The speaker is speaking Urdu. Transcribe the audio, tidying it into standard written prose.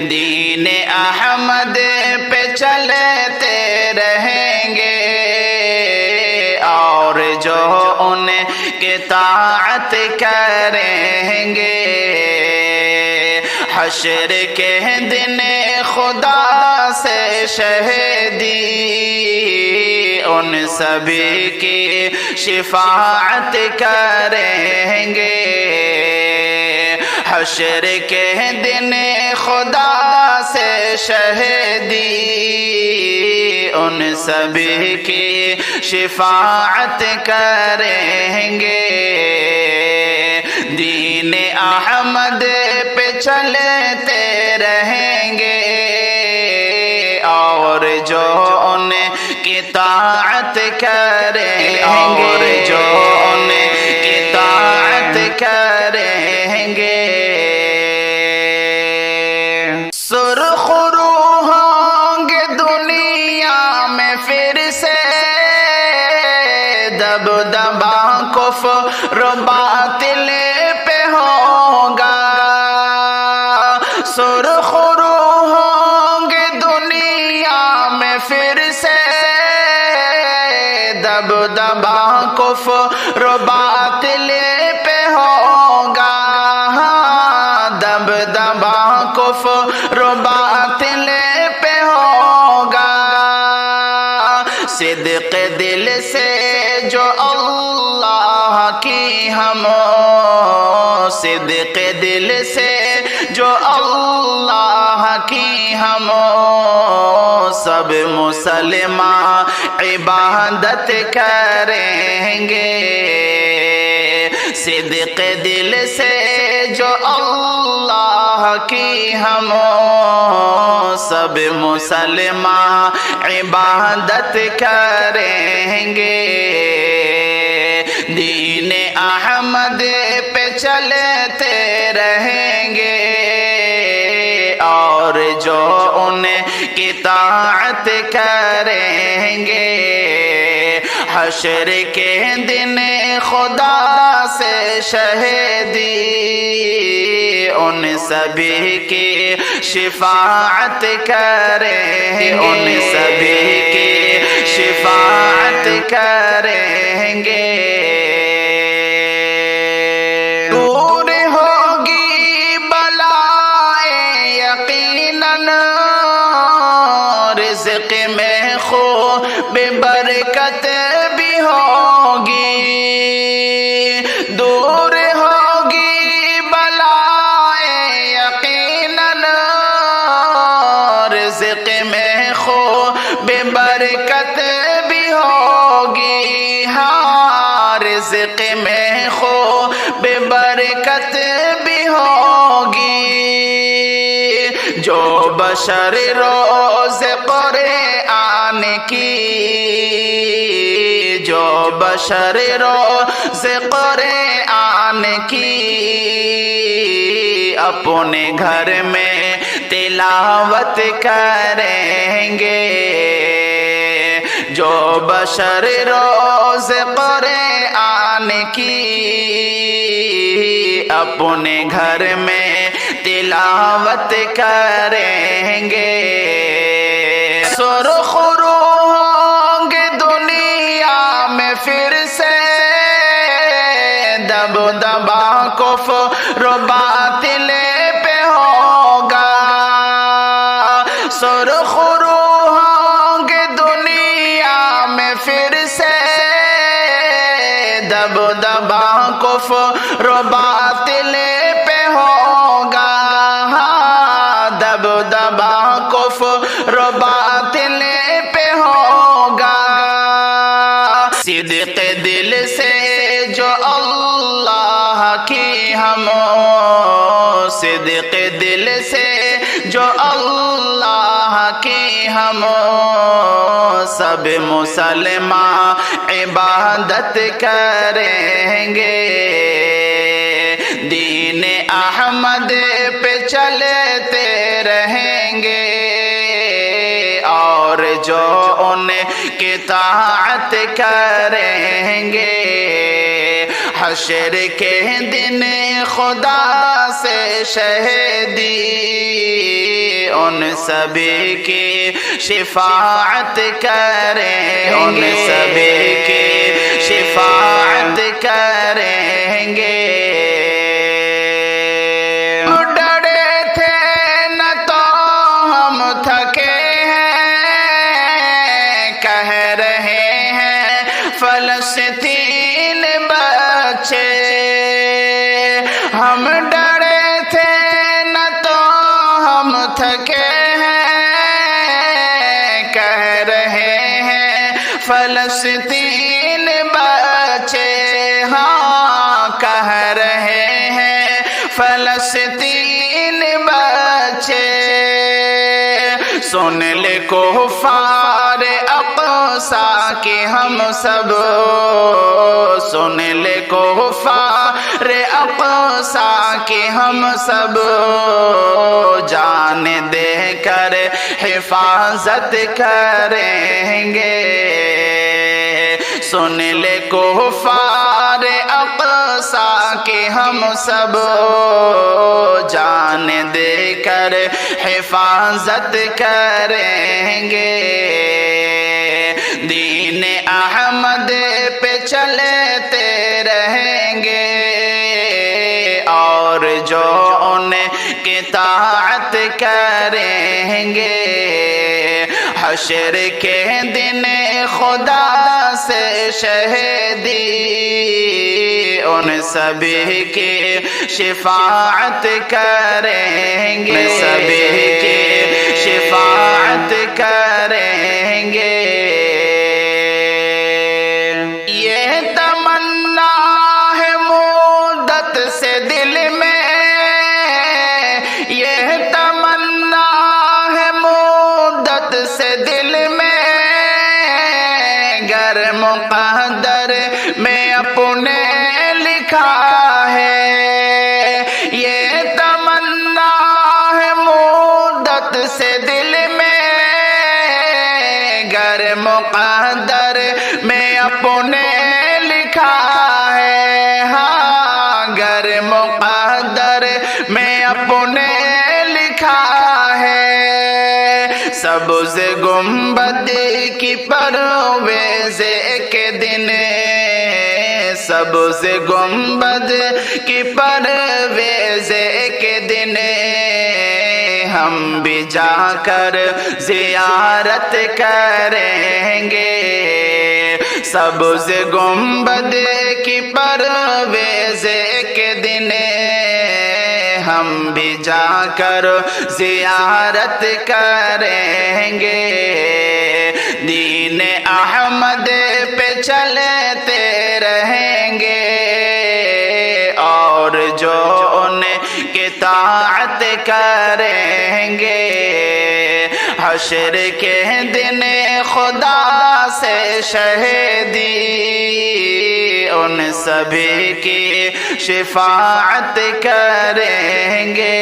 دین احمد پہ چلتے رہیں گے اور جو ان کی طاعت کریں گے حشر کے دن خدا سے شہیدی ان سبھی کی شفاعت کریں گے حشر کے دن خدا سے شہیدی ان سبھی کی شفاعت کریں گے دین احمد پہ چلتے رہیں گے اور جو ان کی طاعت کریں گے اور جو ان کی طاعت کریں گے سرخ روح ہوں گے دنیا میں پھر سے دبدبا کفر و باطل پہ ہوگا سرخ روح ہوں گے دنیا میں پھر سے دبدبا کفر و باطل پہ ہوگا دبدبا کفر و باطل پہ ہوگا صدق دل سے جو اللہ کی ہم صدق دل سے جو اللہ کی ہم سب مسلمان عبادت کریں گے صدق دل سے جو اللہ کی ہم سب مسلمان عبادت کریں گے دین احمد پہ چلتے رہیں گے اور جو ان کی طاعت کریں گے حشر کے دن خدا سے شہیدی ان سبھی کی شفاعت کریں گے ان سبھی کی شفاعت کریں گے دور ہوگی بلائیں یقیناً رزق میں خوب برکت بھی ہوگی دور ہوگی بلائیں یقیناً رزق میں خوب برکت بھی ہوگی ہاں رزق میں خوب برکت بھی ہوگی جو بشر روز قرآن کی جو بشر روز قرآن کی اپنے گھر میں تلاوت کریں گے جو بشر روز قرآن کی اپنے گھر میں تلاوت کریں گے سرخ روح ہوں گے دنیا میں پھر سے دبدبا کفر و باطل پہ ہوگا سرخ روح ہوں گے دنیا میں پھر سے دبدبا کفر و باطل پہ ہوگا دبدبا کفر و باطل پہ ہوگا صدق دل سے جو اللہ کی ہم صدق دل سے جو اللہ کی ہم سب مسلمان عبادت کریں گے دین احمد پہ چلتے رہیں گے اور جو ان کی اطاعت کریں گے حشر کے دن خدا سے شہیدی ان سبھی کی شفاعت کریں، ان سبھی کی شفاعت کریں گے۔ ڈرے تھے نہ تو ہم تھکے ہیں، کہہ رہے ہیں فلسطین بچے۔ ہم ڈرے تھے نہ تو ہم تھکے ہیں، کہہ رہے ہیں فلسطین بچے۔ ہاں کہہ رہے ہیں فلسطین بچے۔ سن لے کفار اقصی کہ ہم سب، سن لے کفار اقصی کہ ہم سب جان دے کر حفاظت کریں گے۔ سن لے کفار اقصی کہ ہم سب جان دے کر حفاظت کریں گے۔ دین احمد پہ چلتے رہیں گے، اور جو ان کی اطاعت کریں گے، حشر کے دن خدا سے شہیدی ان سبھی کی شفاعت کریں گے، ان سبھی کی شفاعت کریں گے۔ یہ تمنا ہے مدت سے دل میں، یہ تمنا ہے مدت سے دل میں، گر مقدر میں اپنے لکھا ہے۔ یہ تمنا ہے مدت سے دل میں، گر مقدر میں اپنے لکھا ہے۔ ہاں گر مقدر میں اپنے لکھا ہے۔ سبز گنبد کی پرویز ایک دن، سبز گنبد کی پرویز ایک دن، ہم بھی جا کر زیارت کریں گے۔ سبز گنبد کی پرویز ایک دن، ہم بھی جا کر زیارت کریں گے۔ دین احمد پہ چلتے رہیں گے، اور جو ان کی اطاعت کریں گے، حشر کے دن خدا سے شہیدی ان سبھی کی شفاعت کریں گے۔